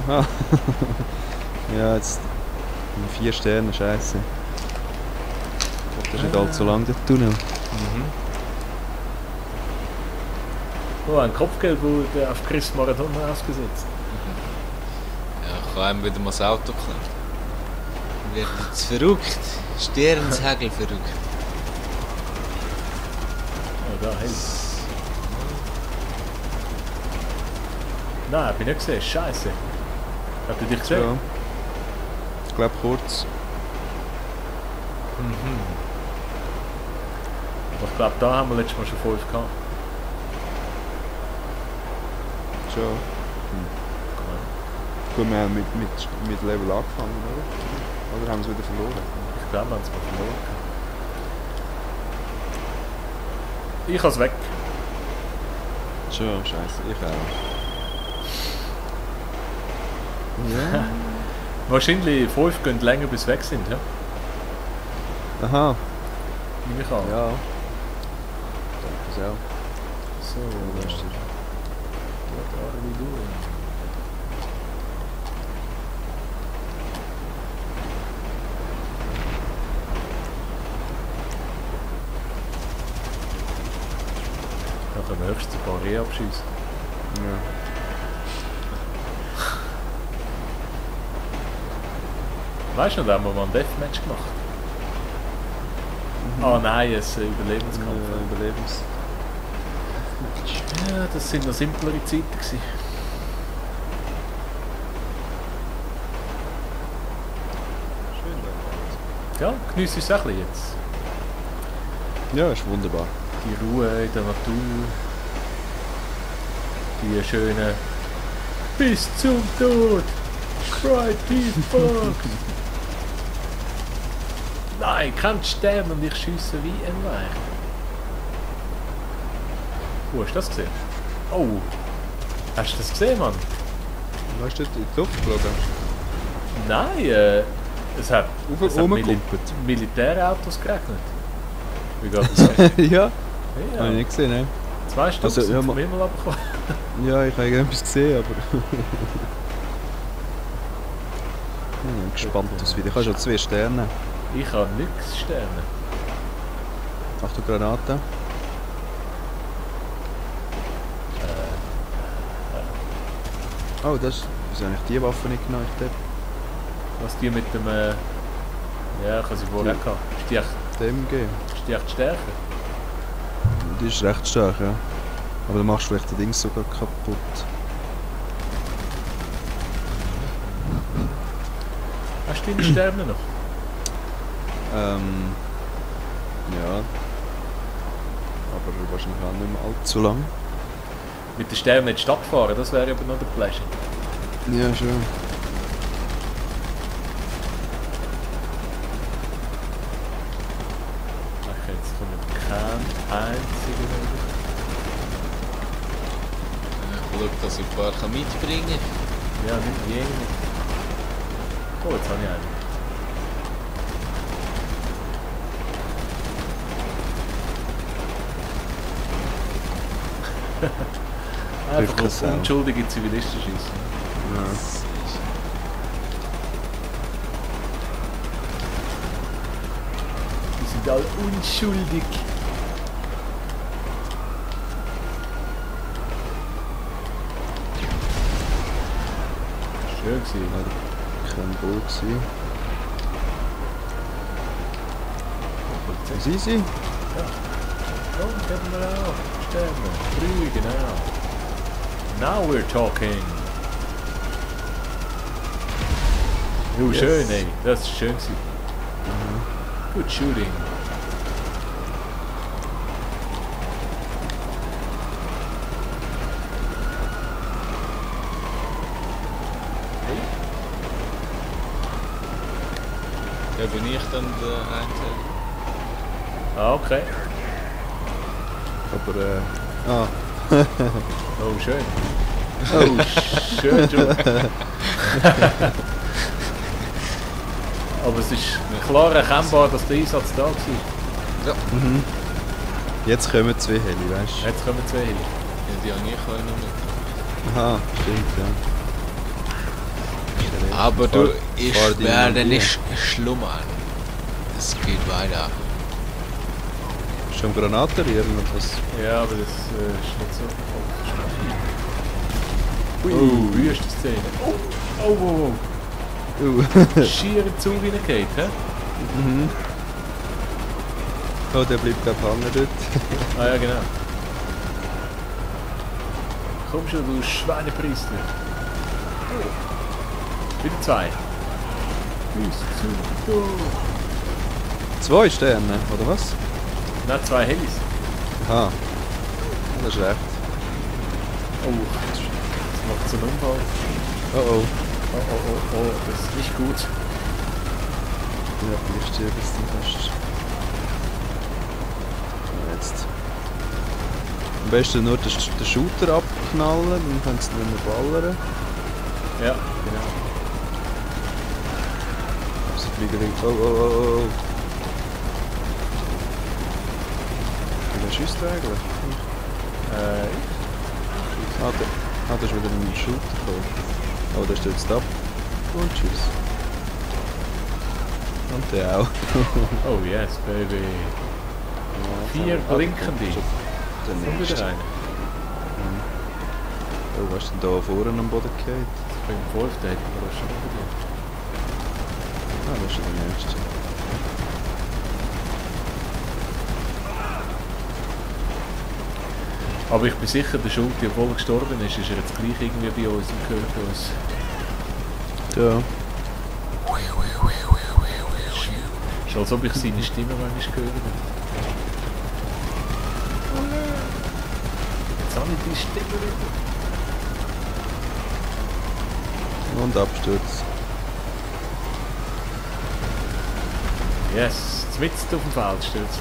Ah. Ja, jetzt 4 Sterne, scheiße. Das ist nicht allzu lang, der Tunnel. Oh, ein Kopfgeld wurde auf Chris Maradona ausgesetzt. Ja, ich kann einem wieder mal das Auto klauen. Wird jetzt verrückt. Sternshagel verrückt. Oh, da, hey. Nein, hab ich nicht gesehen. Scheiße. Habt ihr dich gesehen? Ja. Ich glaube kurz. Aber ich glaube, da haben wir letztes Mal schon 5 gehabt. Schon. Gut, wir haben mit Level angefangen, oder? Oder haben sie wieder verloren? Ich glaube, wir haben es mal verloren. Ich habe es weg. Schon, scheiße, ich auch. Ja. Wahrscheinlich 5 gehen länger bis weg sind, ja? Aha. Nehme ich an. Ja. Danke sehr. So, Das ist what are we doing? Da können wir höchstens ein paar Rehe abschießen. Ja. Weißt du noch, da haben wir mal ein Deathmatch gemacht? Ah nein, ein Überlebenskampf. Überlebens. Ja, das sind noch simplere Zeiten gewesen. Schön da. Ja, genieße es auch ein bisschen jetzt. Ja, ist wunderbar. Die Ruhe in der Natur. Die schönen bis zum Tod. Cry people. Nein, ich kann sterben und ich schiesse wie ein Weich. Wo hast du das gesehen? Oh! Hast du das gesehen, Mann? Hast du dort in die Luft geflogen? Nein, es hat Militärautos geregnet. Wie geht das? Ja, Ja, habe ich nicht gesehen, ne? 2 Stück Also, sind ja, vom Himmel abgekommen. Ja, ich habe irgendetwas gesehen, aber... Ich bin gespannt, was wieder. Ich habe schon 2 Sterne. Ich habe nichts Sterne. Achtung, Granate. Oh, das ist... Wieso habe ich die Waffe nicht genommen? Ich Was die mit dem... ja, ich habe sie vorher gehabt. Ist die echt, der MG. ist die echt stärker? Die ist recht stark, ja. Aber dann machst du vielleicht das Ding sogar kaputt. Hast du deine Sterne noch? Ja. Aber wahrscheinlich auch nicht mehr allzu lang. Mit den Sternen in die Stadt fahren, das wäre aber noch der Flash. Ja, schon. Okay, jetzt kommt kein einziger mehr. Ich schaue, dass ich ein paar mitbringen kann. Ja, nicht jeder. Oh, jetzt habe ich einen. Einfach das auf auch. unschuldige Zivilisten schießen. Ja. Die sind alle unschuldig. Schön gewesen. Kein Bull gewesen. Was ist sie? Komm, geben wir auf. Sterne. 3, genau. Now we're talking. Oh, Yes. schön, ey. Das ist schön gewesen. Good shooting. Hey. Ja, bin ich dann der Einzige? Ah, okay. Aber ah. Oh, schön. Oh, schön, Joe. Aber es ist klar erkennbar, dass der Einsatz da war. Mhm. Jetzt kommen 2 Heli, weißt du? Jetzt kommen 2 hin. Ja, die habe ich auch noch mit. Aha, stimmt, ja. Aber du, ich fahr die werde Magie. nicht schlummern. Es geht weiter. Schon Granatarieren oder was? Ja, aber das ist nicht so. Oh, wüste Szene. Oh. Schier in den Zug reingeht, hä? Mhm. Oh, der bleibt glaub hängen dort. Ah ja, genau. Komm schon, du Schweinepriester. Oh. Wieder 2. Bis zum Tod. 2 Sterne, oder was? Nein, 2 Helis. Aha. Das ist recht. Oh, das macht so einen Unfall. Oh. Oh, das ist nicht gut. Ja, ich stehe bis zum fast. Jetzt. Am besten nur den Shooter abknallen, dann kannst du nicht mehr ballern. Ja, genau. Sie fliegen irgendwie. Oh. Wie schießt du eigentlich? Das ist wieder ein Shooter gekommen. Oh, der stürzt ab. Und tschüss. Und der auch. Oh yes, baby. 4 blinkende. Dann Und wieder einer. Oh, was ist denn da vorne am Boden gefallen? Beim 5. hätten wir das schon wieder. Ah, das ist der nächste. Aber ich bin sicher, der Schulti, obwohl er gestorben ist er jetzt gleich irgendwie bei uns und gehört uns. Ja. Ist als ob ich seine Stimme manchmal gehört habe. Jetzt habe ich die Stimme wieder. Und Absturz. Yes, mitten auf dem Feld steht es.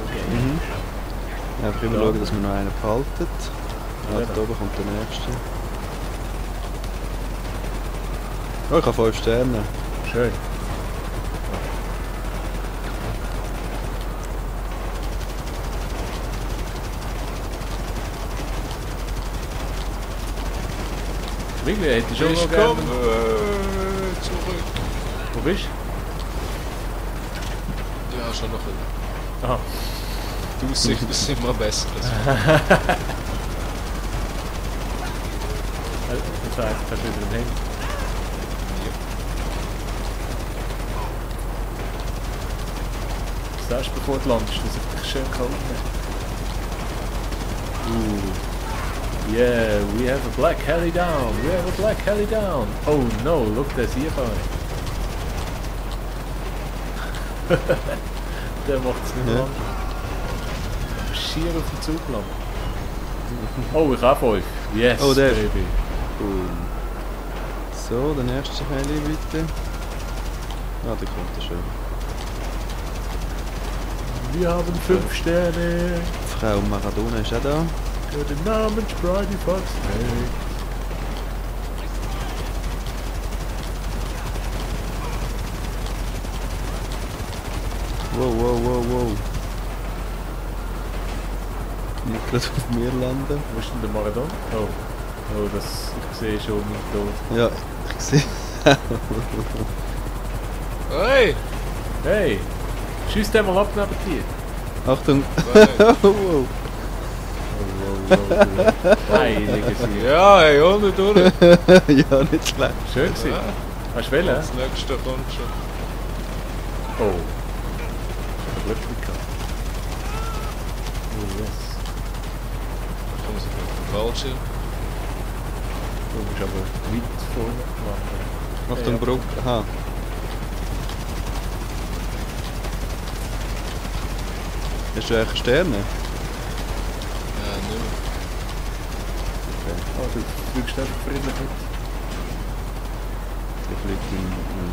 Okay. Einfach immer schauen, dass wir noch einen behalten. Ja, da oben kommt der nächste. Oh, ich habe 5 Sterne. Schön. Wirklich, hätte ich schon Ich mal gerne... komme zurück. Wo bist Ja, schon noch wieder. du? Aha. Die Aussicht ist immer besser. Das heißt, du hast wieder ein Handy. Was sagst du, bevor du landest, dass ich dich schön kalt nehme? Yeah, we have a black heli down. We have a black heli down. Oh no, look, there's hier vorne. Der macht es nicht Ja. lang. Schier auf den Zug lang. Oh, ich habe 5. Yes, Oh, der. baby. Cool. So, der nächste Heli bitte. Ah, der kommt ja schon. Wir haben 5 Sterne. Frau Maradona ist auch da. Für den Namen Sprite Fox. Hey. Wow. Nicht gerade auf mir landen. Wo ist denn der Maradona? Oh, das, ich sehe schon meinen Tod. Ja, ich sehe. Hey! Hey, schieß den mal ab neben dir. Achtung! Wow. Heilige Sie. Ja, hey, ohne durch. Ja, nicht schlecht. Schön gewesen. Ja, Hast du wählen? das nächste kommt schon. Oh. Glück gehabt. Oh yes. Kommen sie auf den Fallschirm. Du musst aber weit vorne landen. Achtung, Ja. Brücke. Aha. Hast du eigentlich Sterne? Ja, nicht mehr. Oh, du fliegst einfach friedlich mit. Der fliegt in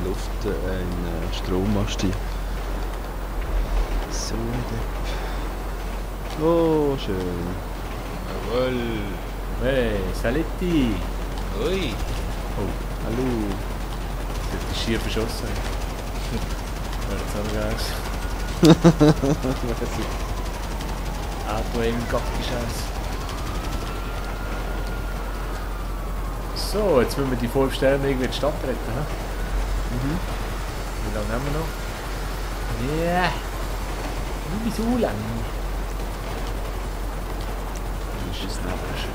Luft ein Strommast ein. So ein Depp. Oh, schön. Jawohl. Hey, Saletti. Ui. Oh, Hallo. das ist schier verschossen. Ja, das haben wir geil. Auto im Gacki-Scheiß. So, jetzt müssen wir die 5 Sterne irgendwie in die Stadt retten. He? Wie lange haben wir noch? Ja. Nicht so lang. Das ist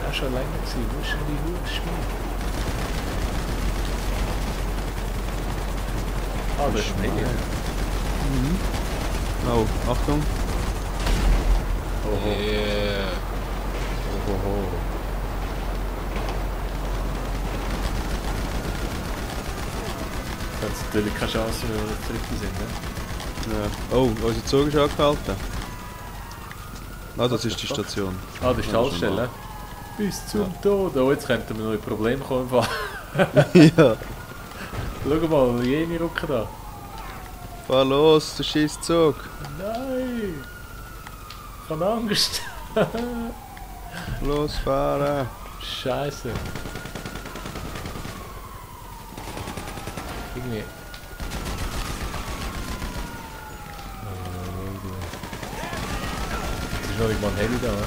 auch schon länger gewesen. Wo ist denn die Uhr? Ah, das ist ein Alien. Oh, Achtung. Oh, Yeah. oh. Das hat natürlich keine Chance, wenn wir zurück sind. Ne? Ja. Oh, unser Zug ist angehalten. Ah, das ist die Station. Ah, das ist die Haltestelle. Bis zum Tod. Oh, jetzt könnten wir noch in Probleme kommen. Ja. Schau mal, jene Rucke da. Fahr los, der scheiß Zug. Nein! Ich habe Angst. Los, fahren. Scheiße. Irgendwie. Es ist noch nicht mal ein Heli da, ne?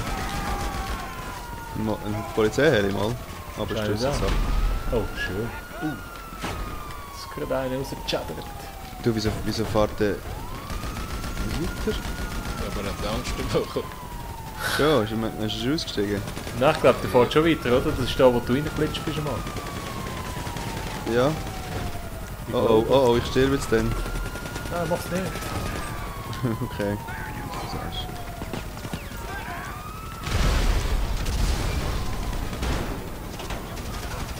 Ein Polizeiheli mal. Aber Scheint ist das ja. ab. Oh, schön. Es ist gerade einer rausgechattert. Du, wieso fährt der weiter? Aber nicht Angst bekommen. Ja, ist er ausgestiegen? Nein, ich glaube, der fährt schon weiter, oder? Das ist da, wo du reingeglitscht bist einmal. Ja. Oh, ich sterbe jetzt dann. Nein, mach's nicht. Okay. Was du sagst.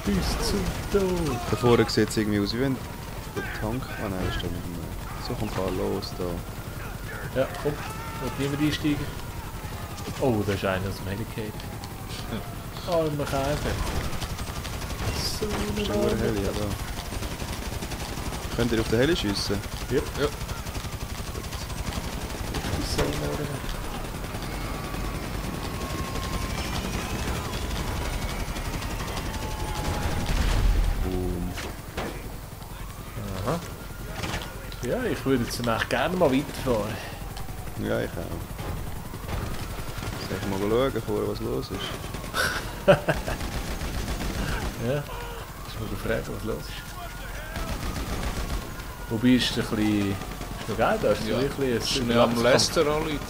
Bis zum Tod. Da vorne sieht es irgendwie aus wie wenn der Tank... Ah nein, das steht nicht mehr. So, komm, fahr los da. Ja, komm. Wollt niemand einsteigen? Oh, da ist einer aus dem Helicate. Armer Käfer. So Das ist eine ein Heli, aber... Könnt ihr auf den Heli schiessen? Ja. Ja. So eine Boom. Aha. Ja, ich würde jetzt echt gerne mal weiterfahren. Ja, ich auch. Soll ich mal schauen, vorher, was los ist? Ja. Ich muss mal fragen, was los ist. Wobei ist es ein bisschen... Ist noch geil da? Ist Ja. wirklich ein Schnell am Lester anrufen.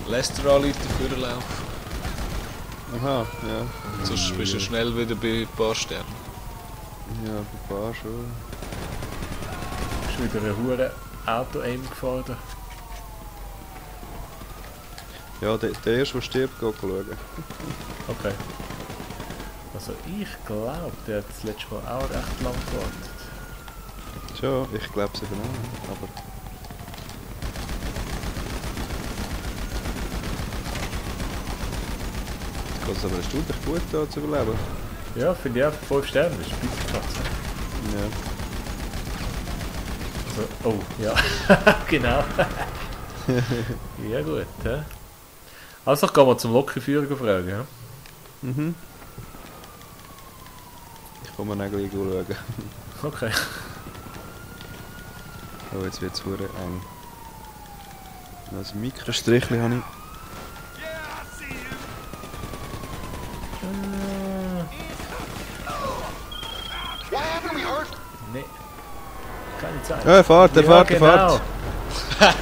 Lester anrufen für den Lauf. Aha, ja. Sonst bist du schnell wieder bei ein paar Sternen. Ja, ein paar schon. Ist wieder ein hure Auto-Aim gefahren. Da. Ja, der erste, der stirbt, geht schauen. Okay. Also ich glaube, der hat das letzte Mal auch recht lang gewartet. Schon, ich glaube es eben auch. Aber... Jetzt geht es aber eine Stunde gut da zu überleben. Ja, finde ich auch 5 Sterne, das ist Spitzenklasse. Ja. Also, oh, ja, genau. Ja gut, hä? Also gehen wir zum Lokführer fragen, ja? Mhm. Ich komme mal gleich schauen. Okay. Oh, jetzt wird es verdammt eng. Also Mikrostrichli habe ich. Nee. Keine Zeit. Ja, er fährt, er Ja, fährt, er genau. fährt.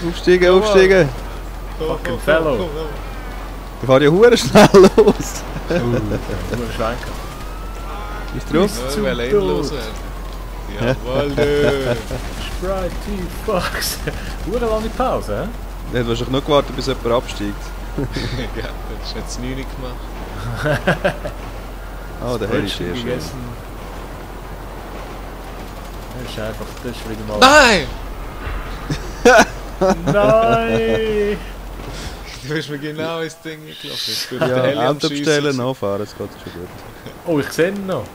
Aufsteigen, aufsteigen. Fucking fellow. Er fährt ja verdammt schnell los. Nur schwenken. Ist drauf? Bis zum Ja, weil Tod. los. Jawohl, du. Sprite Fucks. Hure lange Pause, hä? Er hat wahrscheinlich noch gewartet, bis jemand absteigt. Ja, das ist jetzt 9 gemacht. Ah, der Heli ist Brötchen erst schon. gegessen. Das ist einfach, das ist wieder mal... Nein! Nein! Du bist mir genau ins Ding gelaufen. Jetzt geht der Ja, Heli am Auto Schiessen. bestellen, nachfahren, das geht schon gut. Oh, ich sehe ihn noch.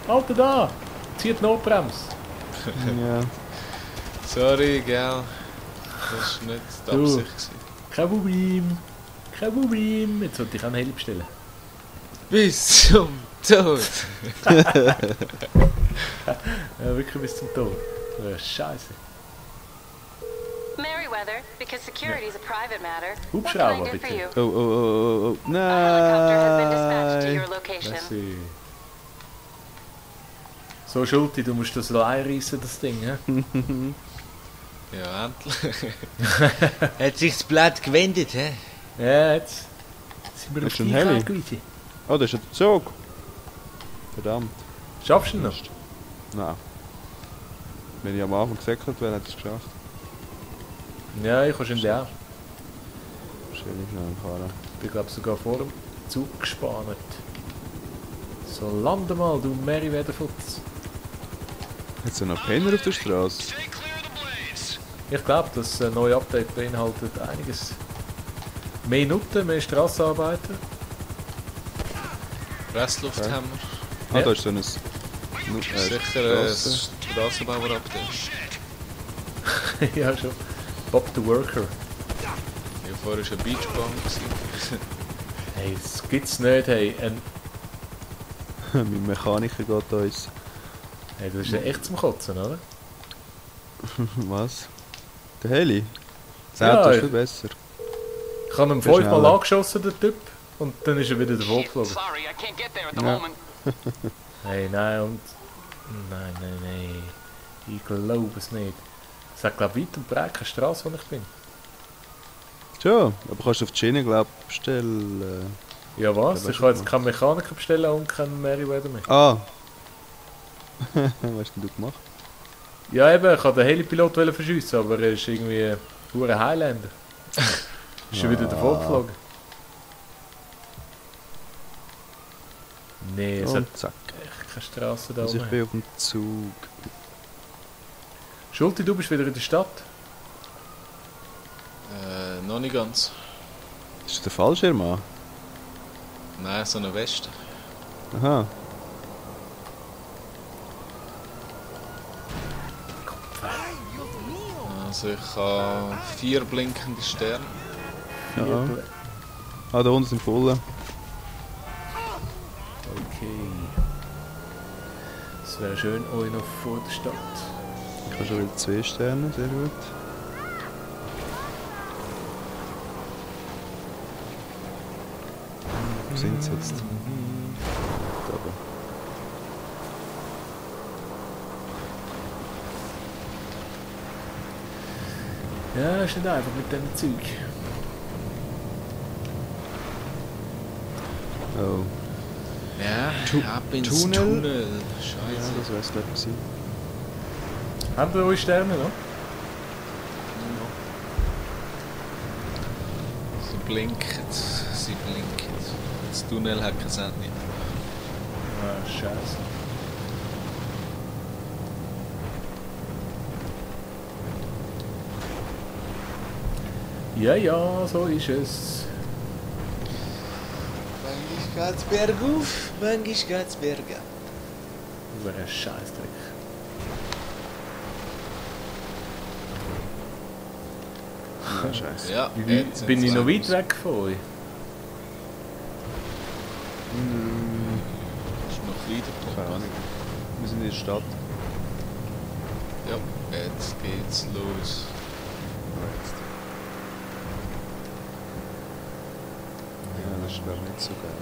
Alter, da! Zieht die Notbremse. Ja. Sorry, gell. Das war nicht die Du. Absicht. gewesen. Kein Problem. Kein Problem. Jetzt sollte ich auch einen Heli bestellen. Bis zum Tod. Ja, wirklich bis zum Tod. Ja, Scheiße. Merriweather weather because security is a private matter. What can I Hubschrauber, do for bitte. you? Oh. A helicopter has been dispatched to Nein. your location. Merci. So, Schulti, du musst das einreissen, das Ding, hä? Ja, endlich. Hat sich das Blatt gewendet, hä? Ja, jetzt sind wir Ist auf schon dich Heli? angewiesen. Oh, das ist ja der Zug. Verdammt. Schaffst du ihn noch? Nein. Wenn ich am Anfang gesäckelt wäre, hätte ich es geschafft. Ja, ich wahrscheinlich auch. Stell ich schnell fahren. Ich bin glaube sogar vor dem Zug gespannt. So, lande mal, du Merriweather-Futz. Hat es ja noch Penner auf der Straße? Ich glaube, das neue Update beinhaltet einiges. Mehr Nutten, mehr Strassenarbeiter. Pressluft Okay. haben wir. Ah, Ja. da ist so ein... Sicher ein Strassenbauer-Update. Ja, schon. Bob the Worker. Ja, vorher war eine Beachbahn. gewesen. Hey, das gibt's nicht, hey. Mein Mechaniker geht uns. Hey, das ist ja echt zum Kotzen, oder? Was? Der Heli? Das Ja, Auto ist ich- viel besser. Ich habe ihn Viel 5-mal schneller. angeschossen, der Typ. Und dann ist er wieder davon geflogen. Sorry, I can't get there at the Ja. moment. Hey, nein, und... Nein. Ich glaube es nicht. Es hat, glaube ich, weit und breit keine Straße, wo ich bin. Schon, aber kannst du auf die Schiene, glaube ich, bestellen. Ja, was? Ja, Ich kann jetzt keinen Mechaniker bestellen und keinen Merriweather mehr. Ah! Was hast denn du gemacht? Ja, eben, ich wollte den Helipilot verschiessen, aber er ist irgendwie ein Highlander. Ist schon wieder davon geflogen. Nee, es hat Und zack. echt keine Straße da Also ich oben. bin auf dem Zug. Schulti, du bist wieder in der Stadt. Noch nicht ganz. Ist das der Fallschirm an? Nein, so eine Weste. Aha. Also ich habe 4 blinkende Sterne. Ja. Ah, da unten sind voll. Okay. Es wäre schön, euch noch vor der Stadt. Ich habe schon wieder 2 Sterne, sehr gut. Wo sind sie jetzt? Da oben. Ja, ist nicht einfach mit diesem Zeug. Oh. Ja, ab ins Tunnel? Tunnel. Ja, Scheiße. das wäre es glaube ich gewesen. Habt ihr eure Sterne noch? Sie blinken. Das Tunnel hat kein Ende. Ah, scheiße. Ja, ja, so ist es. Manchmal geht's bergauf, manchmal geht's bergab. Über einen Scheißdreck. Ja, scheiße. Ja, Wie weit jetzt bin ich sind's noch weit raus. weg von euch? Ist noch Keine weiter. Ahnung. Wir sind in der Stadt. Ja, jetzt geht's los. Ja, das ist glaube ich nicht so geil.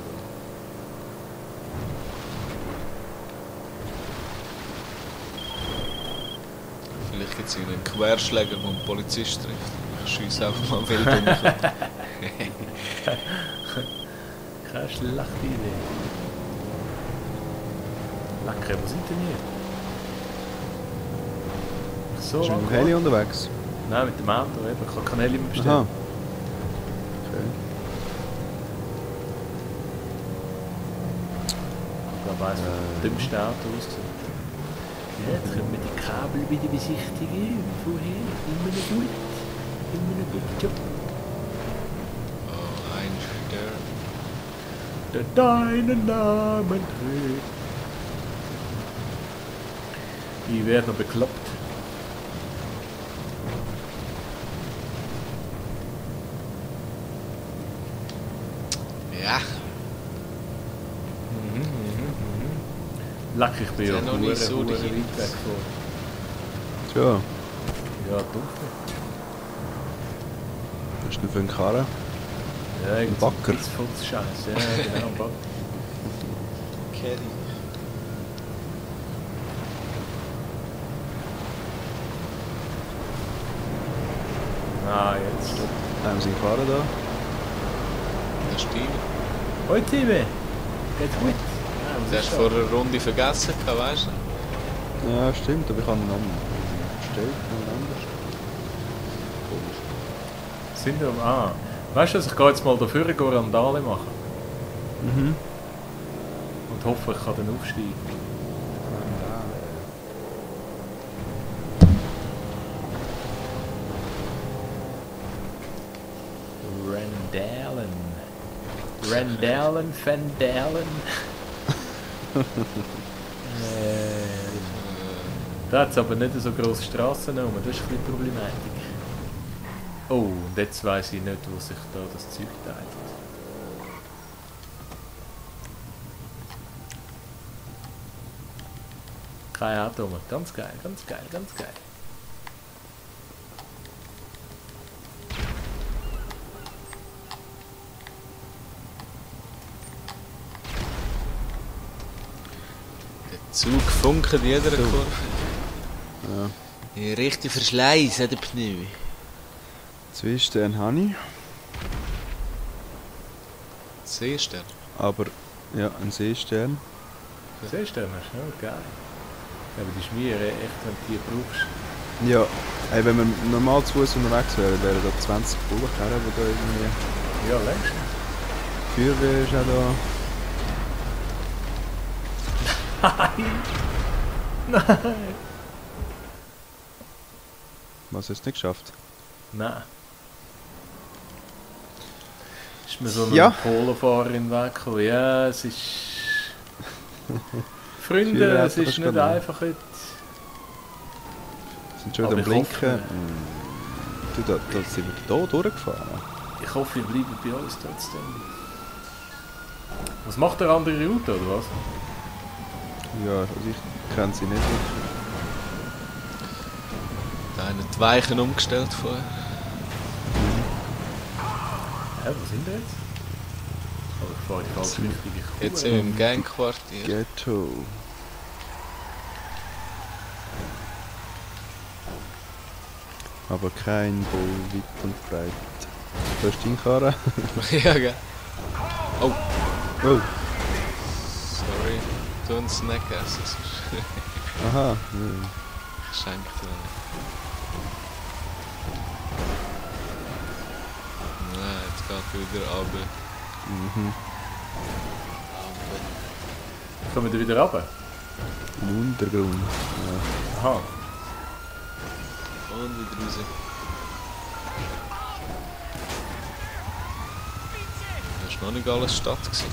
Vielleicht gibt es einen Querschläger, der einen Polizist trifft. Ich schiesse einfach mal wild um. Keine schlechte Idee. Lecker, wo sind denn hier? So Bist du mit dem lang Heli unterwegs? Nein, mit dem Auto eben. Ich kann kein Heli mehr bestellen. Aha. Okay. Ich glaube, eines der dümmsten Autos ausgesehen. Ja, jetzt können wir die Kabel wieder besichtigen. Vorher immer noch gut. Immer noch gut. Job. Oh, ein Stern. Der deinen Namen trägt. Ich werde noch bekloppt. Ja, Leck, ich bin Ist ja ja noch nicht so hure die weit Hits. weg von. Tja. Ja, dunkel. Was ist denn für ein Karren? Ja, Ein Backer. Scheiße, ja, genau, ein Backer. Caddy. Ah, jetzt. Haben sie einen Karren da? Der Stiel. Hoi Timmy! Geht's gut? Du hast vor einer Runde vergessen, weißt du? Ja, stimmt, aber ich habe einen anderen bestellt, einen anders. Komisch. Sind wir weißt du, ich gehe jetzt mal dafür Randale machen. Mhm. Und hoffe, ich kann dann aufsteigen. Randalen, Fandalen. Da hat es aber nicht so grosse Strassen rum, das ist ein bisschen Problematik. Oh, und jetzt weiss ich nicht, wo sich da das Zeug teilt. Kein Auto mehr. Ganz geil, ganz geil, ganz geil. Zug funkt in jeder Kurve. Ja. Ja, richtig Verschleiß an den Pneu. 2 Sterne habe ich, Seestern. aber ja, ein Seestern. Siehst du, das ist ja geil. Aber die Schmiere, echt, wenn du die brauchst. Ja, ey, wenn wir normal zu Fuß unterwegs wären, wären da 20 Bullenkerren, die da irgendwie... Ja, längst. Die Feuerwehr ist auch da. Nein! Nein! Was, hast du nicht geschafft? Nein. Ist mir so eine Ja. Polofahrerin weggekommen. Ja, es ist... Freunde, Feuerwehr es ist kannst du nicht gar nicht. einfach jetzt... Sind schon Aber wieder am ich hoffe- Blinken. Du, da sind wir da durchgefahren. Ich hoffe, ihr bleibt bei uns trotzdem. Was macht der andere Route, oder was? Ja, also ich kenne sie nicht wirklich. Da haben die Weichen umgestellt vorher. Hä, wo sind wir jetzt? Oh, ich fahre die falsche Richtung. Ich Jetzt sind wir im Gangquartier. Ghetto. Aber kein Bull weit und breit. Da ist dein Karren. Ja, gell? Oh, Oh, sorry. Du einen Snack essen. sonst aha. Ja. Schenkt dir nicht. Nein, jetzt geht wieder runter. Mhm. Kommen wir wieder runter? Im Untergrund. Ja. Aha. Und wieder raus. Das ist noch nicht alles Stadt gewesen.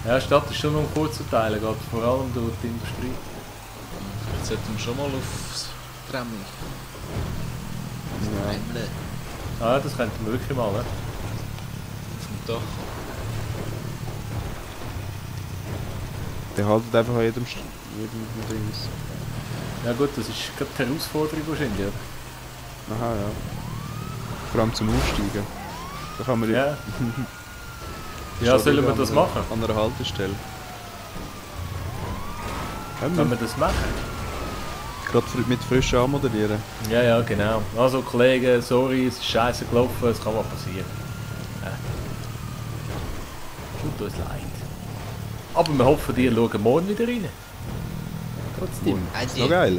Ja, die Stadt ist schon noch ein kurzer Teil, geht vor allem durch die Industrie. Jetzt sollten wir schon mal aufs Tremli. Ja. Tremli. Ah, das könnten wir wirklich mal, ne? Auf dem Dach. Der haltet einfach an jedem Dings. Ja gut, das ist gerade die Herausforderung wahrscheinlich, oder? Aha, ja. Vor allem zum Aussteigen. Da kann man Ja. Ja, sollen wir das machen? An einer Haltestelle. Wenn wir das machen? Gerade mit frisch anmoderieren. Ja, ja, genau. Also Kollegen, sorry, es ist scheiße gelaufen, es kann mal passieren. Ja. Tut uns leid. Aber wir hoffen, ihr schaut morgen wieder rein. Trotzdem. Ist noch geiler.